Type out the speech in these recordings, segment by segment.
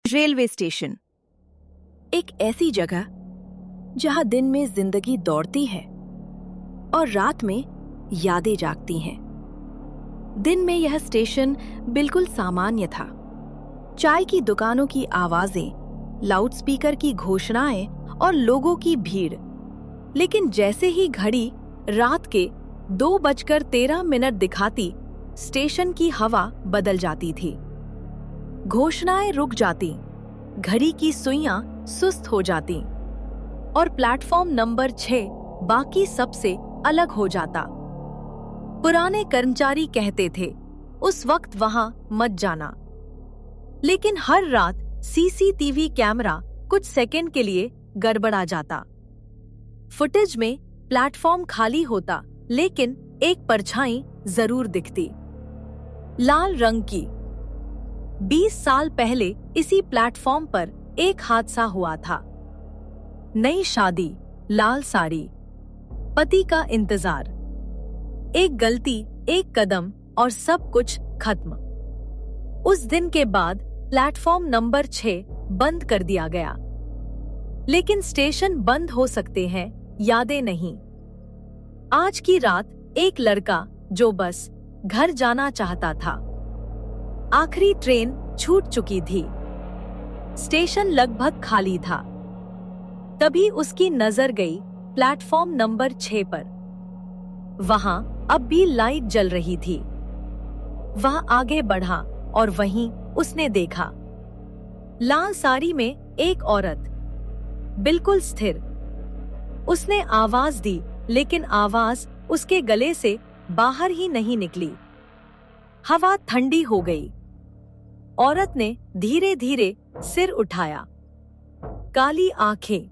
Railway station एक ऐसी जगह जहां दिन में जिंदगी दौड़ती है और रात में यादें जागती हैं। दिन में यह स्टेशन बिल्कुल सामान्य था। चाय की दुकानों की आवाजें, लाउडस्पीकर की घोषणाएं और लोगों की भीड़। लेकिन जैसे ही घड़ी रात के 2:13 दिखाती, स्टेशन की हवा बदल जाती थी। घोषणाएं रुक जाती, घड़ी की सुइयां सुस्त हो जाती और प्लेटफॉर्म नंबर 6 बाकी सबसे अलग हो जाता। पुराने कर्मचारी कहते थे, उस वक्त वहां मत जाना। लेकिन हर रात सीसीटीवी कैमरा कुछ सेकंड के लिए गड़बड़ा जाता। फुटेज में प्लेटफॉर्म खाली होता, लेकिन एक परछाई जरूर दिखती, लाल रंग की। 20 साल पहले इसी प्लेटफॉर्म पर एक हादसा हुआ था। नई शादी, लाल साड़ी, पति का इंतजार। एक गलती, एक कदम और सब कुछ खत्म। उस दिन के बाद प्लेटफॉर्म नंबर 6 बंद कर दिया गया। लेकिन स्टेशन बंद हो सकते हैं, यादें नहीं। आज की रात एक लड़का जो बस घर जाना चाहता था। आखिरी ट्रेन छूट चुकी थी। स्टेशन लगभग खाली था। तभी उसकी नजर गई प्लेटफॉर्म नंबर 6 पर। वहां अब भी लाइट जल रही थी। वह आगे बढ़ा और वहीं उसने देखा लाल साड़ी में एक औरत, बिल्कुल स्थिर। उसने आवाज दी, लेकिन आवाज उसके गले से बाहर ही नहीं निकली। हवा ठंडी हो गई। औरत ने धीरे धीरे सिर उठाया। काली आंखें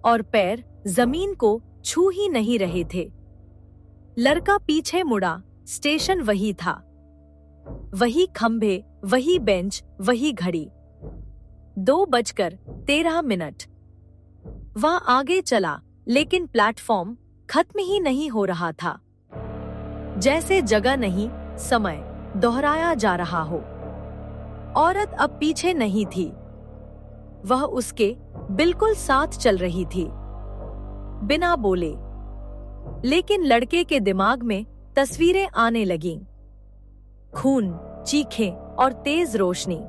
और पैर जमीन को छू ही नहीं रहे थे। लड़का पीछे मुड़ा। स्टेशन वही था। वही खंभे, वही बेंच, वही घड़ी। 2:13। वह आगे चला, लेकिन प्लेटफॉर्म खत्म ही नहीं हो रहा था। जैसे जगह नहीं, समय दोहराया जा रहा हो। औरत अब पीछे नहीं थी। वह उसके बिल्कुल साथ चल रही थी, बिना बोले। लेकिन लड़के के दिमाग में तस्वीरें आने लगीं। खून, चीखें और तेज रोशनी।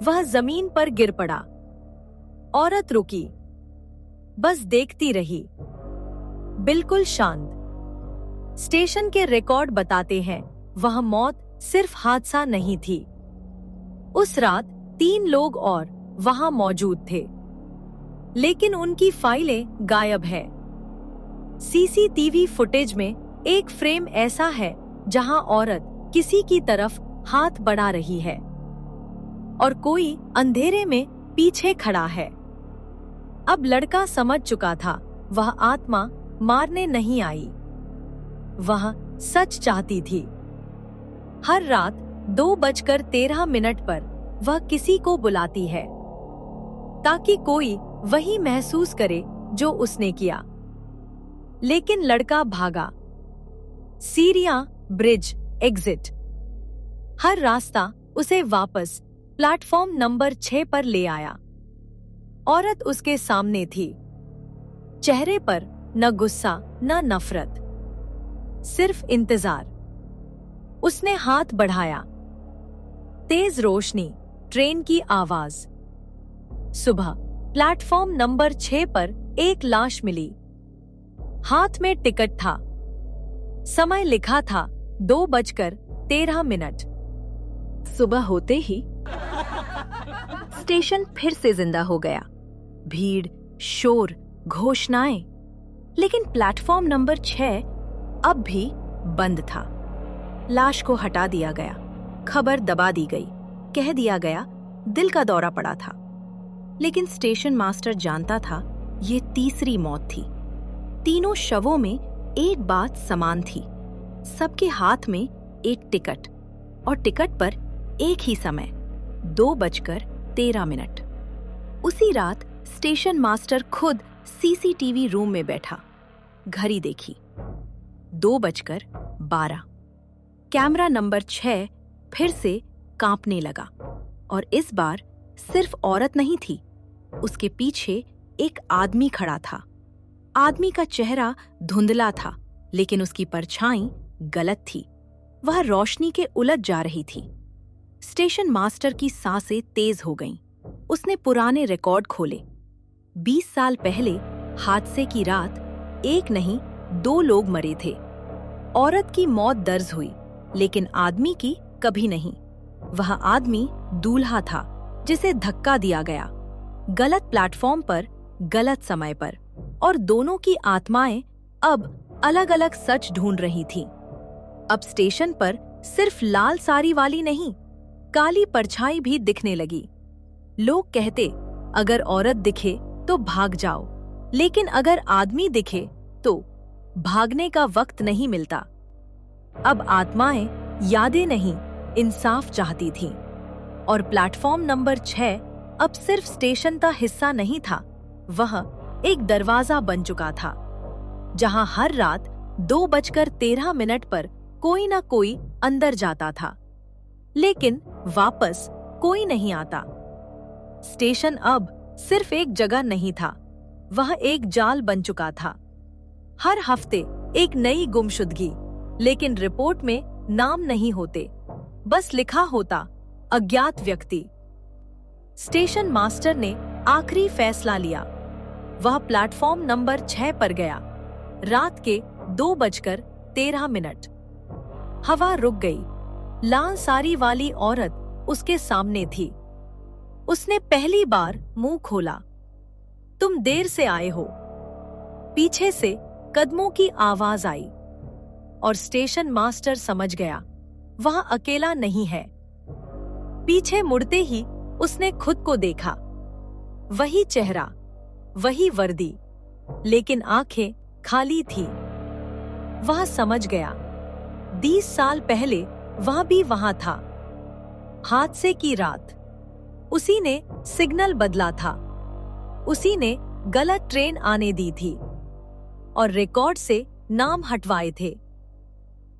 वह जमीन पर गिर पड़ा। औरत रुकी, बस देखती रही, बिल्कुल शांत। स्टेशन के रिकॉर्ड बताते हैं, वह मौत सिर्फ हादसा नहीं थी। उस रात 3 लोग और वहां मौजूद थे, लेकिन उनकी फाइलें गायब है। सीसीटीवी फुटेज में एक फ्रेम ऐसा है जहां औरत किसी की तरफ हाथ बढ़ा रही है और कोई अंधेरे में पीछे खड़ा है। अब लड़का समझ चुका था, वह आत्मा मारने नहीं आई, वह सच चाहती थी। हर रात 2:13 पर वह किसी को बुलाती है, ताकि कोई वही महसूस करे जो उसने किया। लेकिन लड़का भागा। सीरिया, ब्रिज, एग्जिट, हर रास्ता उसे वापस प्लेटफॉर्म नंबर 6 पर ले आया। औरत उसके सामने थी। चेहरे पर न गुस्सा न नफरत, सिर्फ इंतजार। उसने हाथ बढ़ाया। तेज रोशनी, ट्रेन की आवाज। सुबह प्लेटफॉर्म नंबर 6 पर एक लाश मिली। हाथ में टिकट था। समय लिखा था 2:13। सुबह होते ही स्टेशन फिर से जिंदा हो गया। भीड़, शोर, घोषणाएं। लेकिन प्लेटफॉर्म नंबर 6 अब भी बंद था। लाश को हटा दिया गया, खबर दबा दी गई, कह दिया गया दिल का दौरा पड़ा था। लेकिन स्टेशन मास्टर जानता था, ये तीसरी मौत थी। तीनों शवों में एक बात समान थी। सबके हाथ में एक टिकट, और टिकट पर एक ही समय, 2:13। उसी रात स्टेशन मास्टर खुद सीसीटीवी रूम में बैठा। घड़ी देखी, 2:12। कैमरा नंबर 6 फिर से कांपने लगा, और इस बार सिर्फ औरत नहीं थी, उसके पीछे एक आदमी खड़ा था। आदमी का चेहरा धुंधला था, लेकिन उसकी परछाई गलत थी। वह रोशनी के उलट जा रही थी। स्टेशन मास्टर की सांसें तेज हो गईं। उसने पुराने रिकॉर्ड खोले। 20 साल पहले हादसे की रात एक नहीं 2 लोग मरे थे। औरत की मौत दर्ज हुई, लेकिन आदमी की कभी नहीं। वह आदमी दूल्हा था, जिसे धक्का दिया गया, गलत प्लेटफॉर्म पर, गलत समय पर, और दोनों की आत्माएं अब अलग-अलग सच ढूंढ रही थीं। अब स्टेशन पर सिर्फ लाल साड़ी वाली नहीं, काली परछाई भी दिखने लगी। लोग कहते, अगर औरत दिखे तो भाग जाओ, लेकिन अगर आदमी दिखे तो भागने का वक्त नहीं मिलता। अब आत्माएं यादें नहीं, इंसाफ चाहती थीं। और प्लेटफॉर्म नंबर 6 अब सिर्फ स्टेशन का हिस्सा नहीं था, वह एक दरवाजा बन चुका था, जहां हर रात 2:13 पर कोई ना कोई अंदर जाता था, लेकिन वापस कोई नहीं आता। स्टेशन अब सिर्फ एक जगह नहीं था, वह एक जाल बन चुका था। हर हफ्ते एक नई गुमशुदगी, लेकिन रिपोर्ट में नाम नहीं होते, बस लिखा होता अज्ञात व्यक्ति। स्टेशन मास्टर ने आखिरी फैसला लिया। वह प्लेटफॉर्म नंबर 6 पर गया। रात के 2:13। हवा रुक गई। लाल साड़ी वाली औरत उसके सामने थी। उसने पहली बार मुंह खोला। तुम देर से आए हो। पीछे से कदमों की आवाज आई, और स्टेशन मास्टर समझ गया, वह अकेला नहीं है। पीछे मुड़ते ही उसने खुद को देखा। वही चेहरा, वही वर्दी, लेकिन आंखें खाली थी। वह समझ गया, 20 साल पहले वह भी वहां था। हादसे की रात उसी ने सिग्नल बदला था, उसी ने गलत ट्रेन आने दी थी, और रिकॉर्ड से नाम हटवाए थे।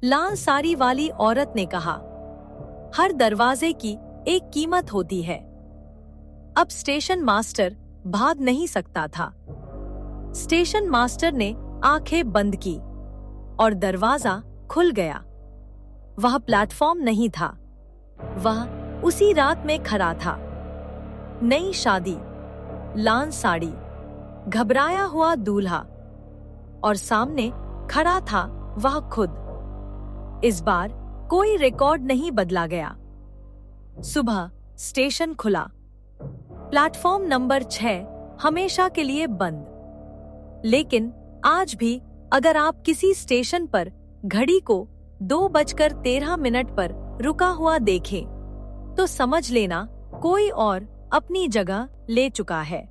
लाल साड़ी वाली औरत ने कहा, हर दरवाजे की एक कीमत होती है। अब स्टेशन मास्टर भाग नहीं सकता था। स्टेशन मास्टर ने आंखें बंद की, और दरवाजा खुल गया। वह प्लेटफॉर्म नहीं था, वह उसी रात में खड़ा था। नई शादी, लाल साड़ी, घबराया हुआ दूल्हा, और सामने खड़ा था वह खुद। इस बार कोई रिकॉर्ड नहीं बदला गया। सुबह स्टेशन खुला। प्लेटफॉर्म नंबर 6 हमेशा के लिए बंद। लेकिन आज भी अगर आप किसी स्टेशन पर घड़ी को 2:13 पर रुका हुआ देखें, तो समझ लेना कोई और अपनी जगह ले चुका है।